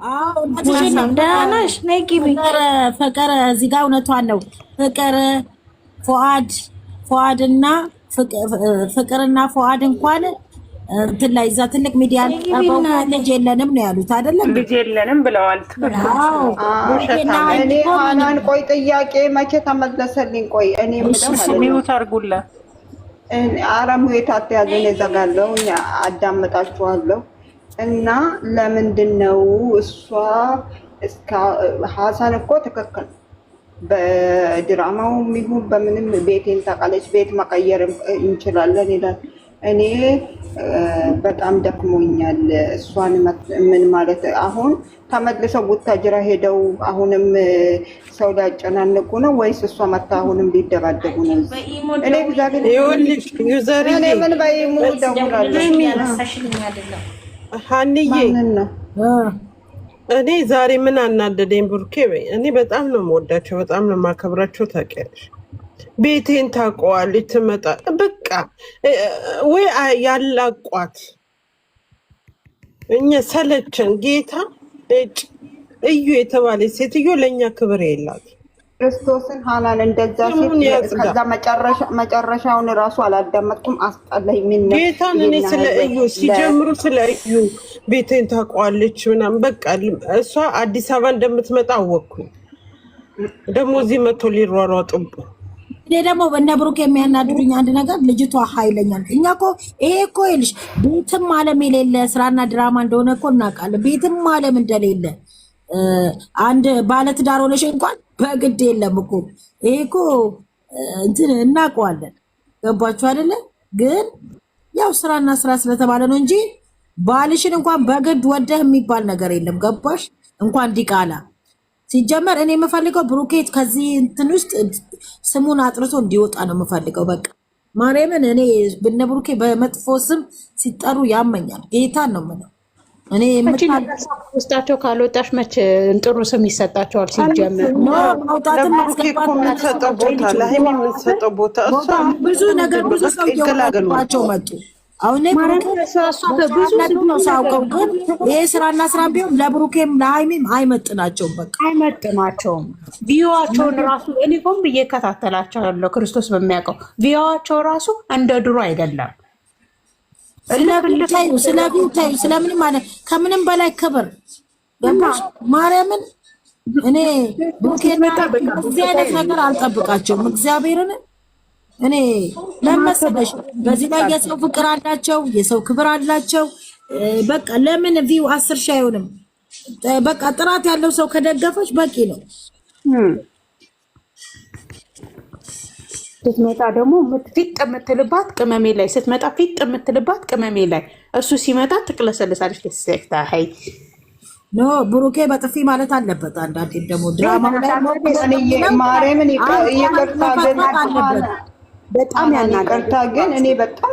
አዎ ዳናሽ ነይ ግቢ። ፍቅር እዚህ ጋር እውነቷን ነው። ፉአድና ፍቅርና ፉአድ እንኳን እንትን ላይ እዛ ትልቅ ሚዲያ ልጅ የለንም ነው ያሉት አይደለም? ልጅ የለንም ብለዋል። እኔ ሃናን ቆይ ጥያቄ መቼ ተመለሰልኝ? ቆይ እኔ ሚዩት አድርጉላት። አረሙ የታተያዘን ዘጋለው አዳምጣችኋለሁ። እና ለምንድን ነው እሷ እስከ ሀሳን እኮ ትክክል በድራማው ይሁን በምንም ቤቴን ታውቃለች፣ ቤት መቀየር እንችላለን ይላል። እኔ በጣም ደክሞኛል። እሷን ምን ማለት አሁን ተመልሰው ቡታጅራ ሄደው አሁንም ሰው ሊያጨናንቁ ነው ወይስ እሷ መታ አሁንም ሊደባደቡ ነው? እኔ እግዚአብሔር ይኸውልሽ ዩዘር እኔ ምን ባይሙ ደውላለሁ ሀንዬ እኔ ዛሬ ምን አናደደኝ ብሩኬ፣ እኔ በጣም ነው የምወዳቸው፣ በጣም ነው የማከብራቸው። ታውቂያለሽ ቤቴን ታውቀዋለች። ትመጣ በቃ ወይ ያላቋት እኛ ሰለቸን። ጌታ እዩ የተባለች ሴትዮ ለእኛ ክብር የላት። ክርስቶስን ሃናን እንደዛ ሴት ከዛ መጨረሻውን እራሱ አላዳመጥኩም። አስጠላኝ። ምን ነው ጌታን እኔ ስለ እዩ ሲጀምሩ ስለ እዩ ቤቴን ታውቀዋለች ምናምን በቃ እሷ አዲስ አበባ እንደምትመጣ አወቅኩኝ። ደግሞ እዚህ መጥቶ ሊሯሯጡብ እኔ ደግሞ በእነ ብሩክ የሚያናድዱኝ አንድ ነገር ልጅቷ ኃይለኛ ነች። እኛ እኮ ይሄ እኮ ይልሽ ቤትም ዓለም የሌለ ስራና ድራማ እንደሆነ እኮ እናውቃለን። ቤትም ዓለም እንደሌለ አንድ ባለትዳር ሆነሽ እንኳን በግድ የለም እኮ ይሄ እኮ እንትን እናውቀዋለን። ገባችሁ አይደለ? ግን ያው ስራና ስራ ስለተባለ ነው እንጂ ባልሽን እንኳን በግድ ወደህ የሚባል ነገር የለም። ገባሽ? እንኳን ዲቃላ ሲጀመር እኔ የምፈልገው ብሩኬት ከዚህ እንትን ውስጥ ስሙን አጥርቶ እንዲወጣ ነው የምፈልገው። በቃ ማርያምን እኔ በነ ብሩኬ በመጥፎ ስም ሲጠሩ ያመኛል። ጌታን ነው የምለው እኔ ውስጣቸው ካልወጣሽ መች ጥሩ ስም ይሰጣቸዋል? ሲጀመር ማውጣትም የምንሰጠው ቦታ ብዙ ነገር ብዙ ሰው እየወጣቸው መጡ። አሁን ብዙ ነው ሳውቀው፣ ግን ይሄ ስራና ስራ ቢሆን ለብሩኬም ለሃይሚም አይመጥናቸውም። በቃ አይመጥናቸውም። ቪዋቸውን ራሱ እኔ ቆም ብዬ እከታተላቸዋለሁ። ክርስቶስ በሚያውቀው ቪዋቸው ራሱ እንደ ድሮ አይደለም። ስለምንም ማለት ከምንም በላይ ክብር ገባሽ? ማርያምን እኔ ብሩኬና እዚህ አይነት ነገር አልጠብቃቸውም። እግዚአብሔርን እኔ ለመሰለሽ በዚህ ላይ የሰው ፍቅር አላቸው፣ የሰው ክብር አላቸው። በቃ ለምን ቪው 10 ሺህ አይሆንም? በቃ ጥራት ያለው ሰው ከደገፈች በቂ ነው። ስትመጣ ደግሞ ፊት የምትልባት ቅመሜ ላይ ስትመጣ ፊት የምትልባት ቅመሜ ላይ እሱ ሲመጣ ትቅለሰለሳለች። ተሰክታ ሀይ ኖ ብሩኬ በጥፊ ማለት አለበት። አንዳንዴ ደግሞ ድራማው ላይ ማርያምን ይቅርታ በጣም ያናቀርታ ግን እኔ በጣም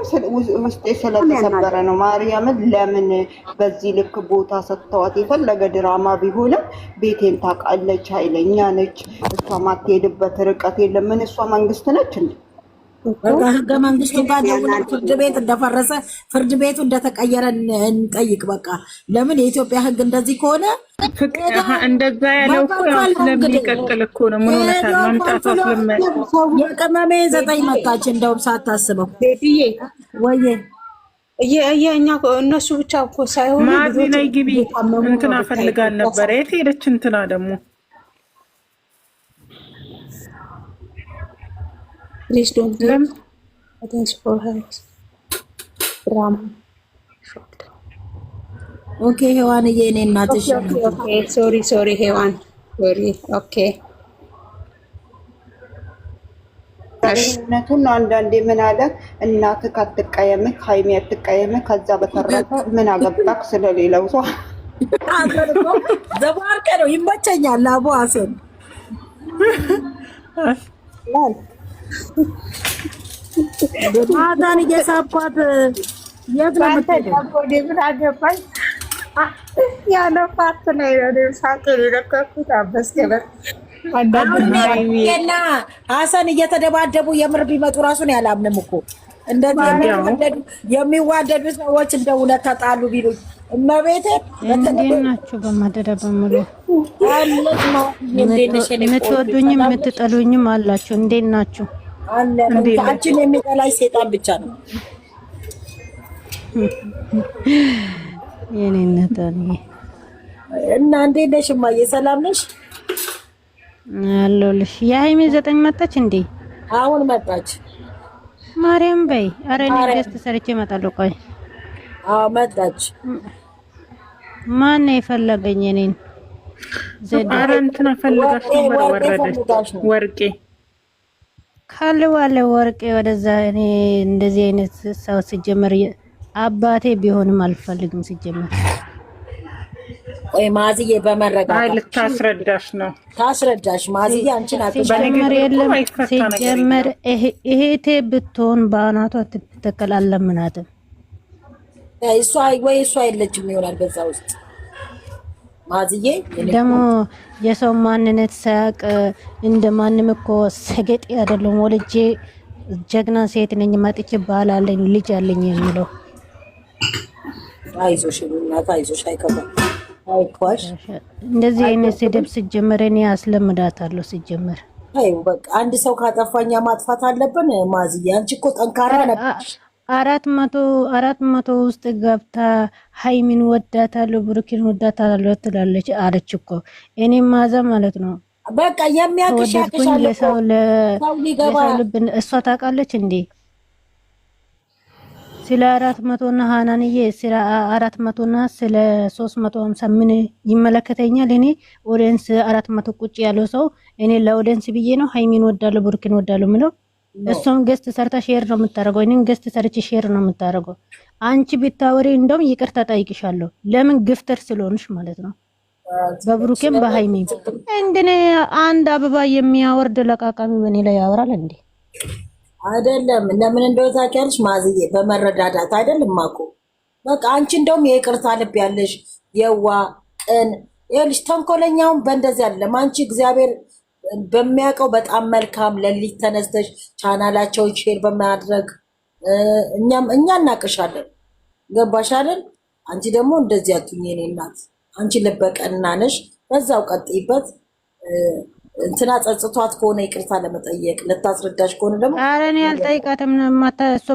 ውስጤ ስለተሰበረ ነው። ማርያምን ለምን በዚህ ልክ ቦታ ሰጥተዋት? የፈለገ ድራማ ቢሆንም ቤቴን ታውቃለች፣ ኃይለኛ ነች፣ እሷ ማትሄድበት ርቀት የለም። ምን እሷ መንግስት ነች እንዴ? ህገ መንግስቱ ጋር ፍርድ ቤት እንደፈረሰ ፍርድ ቤቱ እንደተቀየረ እንጠይቅ። በቃ ለምን የኢትዮጵያ ህግ እንደዚህ ከሆነ እንደዛ ያለው እኮ ስለሚቀጥል እኮ ነው። ምን ሆነታል? ማምጣቷ ስለማይ የቅመሜ 9 መጣች። እንደውም ሳታስበው ወይዬ እኛ እነሱ ብቻ እኮ ሳይሆኑ ማዚ ላይ ግቢ እንትና ፈልጋል ነበር። የት ሄደች እንትና ደግሞ Please don't do it. Thanks for her. Drama. Okay, ሄዋን የኔ እናትሽ። Okay, sorry ሄዋን sorry. Okay. እነቱን አንዳንዴ ምን አለ እናትህ ካትቀየምህ ሃይሚ አትቀየምህ። ከዛ በተረፈ ምን አገባክ ስለሌለው ሰው ዘባርቀ ነው ይመቸኛል። አቦ አሰን ማዳን እየሳባት የት ነው አገባኝ ያለ ፓርት ላይ ነው ሳቅ ለከኩት አበስከበር አንዳንዴና ሀሰን እየተደባደቡ የምር ቢመጡ ራሱን ያላምንም እኮ እንደዚህ የሚዋደዱ ሰዎች እንደ ሁለት ተጣሉ ቢሉ እመቤቴ እንዴት ናችሁ? በማደዳ በሙሉ አለች የምትወዱኝም የምትጠሉኝም አላችሁ። እንዴት ናችሁ? አለን አንቺን የሚጠላሽ ሴጣን ብቻ ነው። የኔ ነጣኒ እና እንዴት ነሽ እማዬ? ሰላም ነሽ? አለሁልሽ። የሀይሚ 9 መጣች እንዴ? አሁን መጣች። ማርያም በይ። ኧረ እኔ ገስት ሰርቼ እመጣለሁ። ቆይ መጣች። ማን ነው የፈለገኝ እኔን? ኧረ እንትና ፈልጋሽ ነበር። ወረደች ወርቄ ካልዋለ ወርቄ ወደዛ። እኔ እንደዚህ አይነት ሰው ሲጀመር አባቴ ቢሆንም አልፈልግም ሲጀመር። ወይ ማዝዬ በመረጋጋት አይ ልታስረዳሽ ነው። ታስረዳሽ ማዝዬ አንቺን ሲጀመር የለም ሲጀመር እህቴ ብትሆን በአናቷ ትተከላለምናትም እሷ ወይ እሷ የለችም ይሆናል በዛ ውስጥ ማዝዬ። ደግሞ የሰው ማንነት ሳያቅ እንደማንም እኮ ሰገጤ አይደለም። ወልጄ ጀግና ሴት ነኝ መጥቼ ባል አለኝ ልጅ አለኝ የሚለው አይዞሽ እናት አይዞሽ፣ አይከፋም፣ አይኳሽ። እንደዚህ አይነት ስድብ ሲጀመር እኔ አስለምዳታለሁ ሲጀመር። አይ በቃ አንድ ሰው ካጠፋኛ ማጥፋት አለብን ማዝዬ። አንቺ እኮ ጠንካራ ነበር። 400 ውስጥ ገብታ ሀይሚን ወዳታለሁ ብሩኬን ወዳታለሁ ትላለች አለች እኮ። እኔ ማዛ ማለት ነው በቃ የሚያቅሽ ያቅሻል። ለሰው ልብ እሷ ታውቃለች እንዴ? ስለ 400 እና ሃናንዬ ስለ 400 እና ስለ 350 ምን ይመለከተኛል? እኔ ኦዲየንስ 400 ቁጭ ያለው ሰው እኔ ለኦዲየንስ ብዬ ነው ሀይሚን ወዳለሁ ብሩኬን ወዳለሁ ምለው። እሷም ገስት ሰርታ ሼር ነው የምታደርገው፣ እኔም ገስት ሰርቼ ሼር ነው የምታደርገው። አንቺ ቢታወሪ እንደውም ይቅርታ ጠይቅሻለሁ። ለምን ግፍተር ስለሆንሽ ማለት ነው። በብሩኬም በሃይሚም እንደኔ አንድ አበባ የሚያወርድ ለቃቃሚ በኔ ላይ ያወራል እንዴ? አይደለም። ለምን እንደው ታውቂያለሽ ማዝዬ፣ በመረዳዳት አይደለም ማኮ። በቃ አንቺ እንደውም የይቅርታ ልብ ያለሽ የዋ ቅን ይልሽ። ተንኮለኛውን በእንደዚህ አይደለም። አንቺ እግዚአብሔር በሚያውቀው በጣም መልካም ለሊት ተነስተሽ ቻናላቸውን ሼር በማድረግ እኛ እናቅሻለን። ገባሽ አይደል? አንቺ ደግሞ እንደዚህ አትሁኝ የኔ እናት። አንቺ ልበቀና ነሽ፣ በዛው ቀጥይበት። እንትና ጸጽቷት ከሆነ ይቅርታ ለመጠየቅ ልታስረዳሽ ከሆነ ደግሞ ኧረ እኔ አልጠይቃትም። እሷ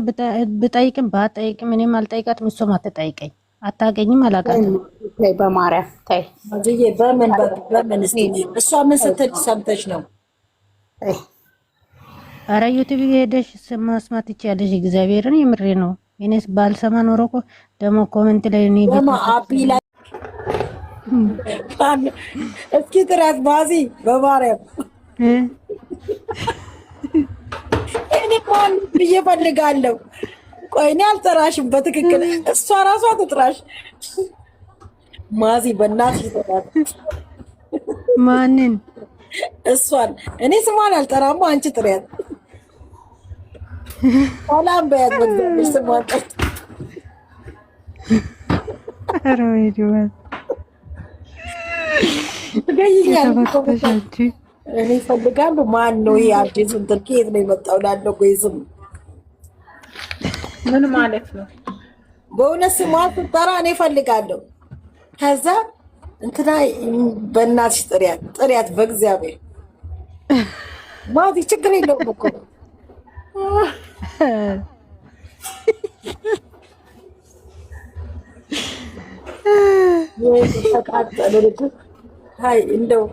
ብጠይቅም ባጠይቅም እኔም አልጠይቃትም። እሷም አትጠይቀኝ፣ አታገኝም፣ አላውቃትም። ተይ በማርያም ተይ። ማዝዬ በምን እስኪ እሷ ምን ስትል ሰምተሽ ነው? ኧረ ዩቲዩብ ሄደሽ መስማት ትችያለሽ። እግዚአብሔርን የምሬ ነው። እኔስ ባልሰማ ኖሮ እኮ ደግሞ ኮሜንት ላይ እኔ አቢ ላይ እስኪ ጥራት ባዚ በማርያም እኔ ማን ብዬ ፈልጋለሁ። ቆይ እኔ አልጠራሽም በትክክል እሷ ራሷ ትጥራሽ። ማዚ በእናትሽ ጥራት። ማንን? እሷን። እኔ ስሟን አልጠራም፣ አንቺ ጥሪያት። ሰላም በያት በእግዚአብሔር ስሟን ጠርት። ኧረ ወይ ዲዋት እኔ እፈልጋለሁ። ማን ነው ይሄ አዲስ እንትን ከየት ነው የመጣው? ላለው ጎይዝም ምን ማለት ነው? በእውነት ስሟን ስትጠራ እኔ እፈልጋለሁ። ከዛ እንትና በእናትሽ ጥሪያት በእግዚአብሔር ማዚ ችግር የለውም እኮ ተቃጠሉ ልጅ። አይ እንደው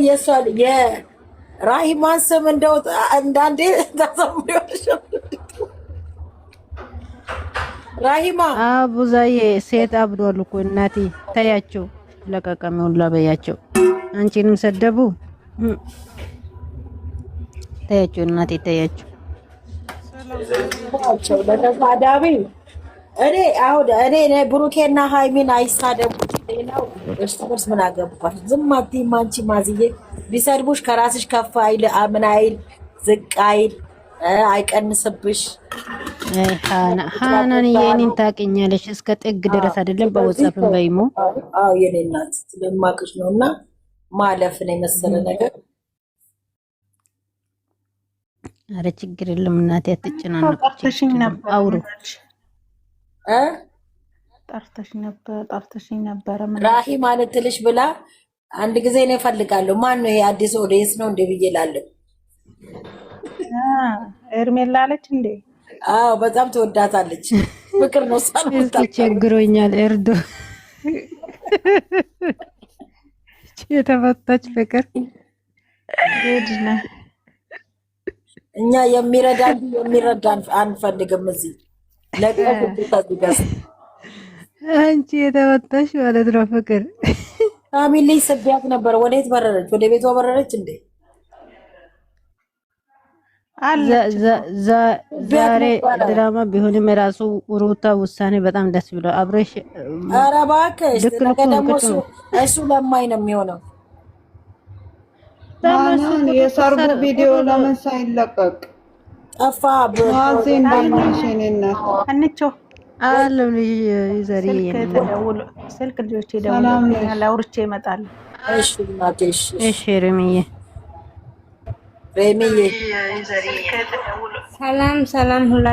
የሷ የራሂማን ስም እንደው አንዳንዴ ታሰምሪዋለሽ። ራሂማ አቡዛዬ ሴት አብዷል እኮ እናቴ። ታያቸው ለቀቀመውን ላበያቸው። አንቺንም ሰደቡ። ታያቸው እናቴ ታያቸው። ለተሳዳቢ እኔ አሁን እኔ ብሩኬና ሃይሚን አይሳደቡ። ሌላው እርስ በርስ ምን አገባሽ? ዝም አትይም አንቺ ማዝዬ። ቢሰድቡሽ ከራስሽ ከፍ አይል፣ ምን አይል፣ ዝቅ አይል፣ አይቀንስብሽ። ሃናን የኔን ታውቂኛለሽ እስከ ጥግ ድረስ አይደለም በወጻፍም በይሞ። አዎ የኔ እናት ስለማቅሽ ነውና ማለፍን የመሰለ ነገር። አረ ችግር የለም እናቴ አትጨናነቁ። አውሩ ጠርተሽኝ ነበረ ራሂ ማለት ትልሽ ብላ አንድ ጊዜ ነው እፈልጋለሁ። ማን ነው ይሄ አዲስ ኦዲየንስ ነው እንዴ ብዬ እላለሁ። ኤርሜላ አለች እንዴ? አዎ በጣም ትወዳታለች። ፍቅር ነው ሳልወጣ ቸግሮኛል። እርዶ የተፈታች ፍቅር ግድና እኛ የሚረዳን አንፈልግም። እዚህ ለቀቁ አንቺ የተፈታሽ ማለት ነው ፍቅር። ፋሚሊ ስቢያት ነበር። ወዴት በረረች? ወደ ቤቷ በረረች እንዴ? ዛሬ ድራማ ቢሆንም የራሱ ሩታ ውሳኔ በጣም ደስ ብሎ አብረሽ። ኧረ እባክሽ ነገ ደግሞ እሱ ለማኝ ነው የሚሆነው። የሰርጉ ቪዲዮ ለምን ሳይለቀቅ ጠፋ? ማዜን ባልሽኔና አንቾ አለም ይዘሪ ስልክ ልጆቼ ደውለውልኛል። አውርቼ እመጣለሁ። እሺ ማቴሽ እሺ ሬሚዬ ሬሚዬ ሰላም ሁላ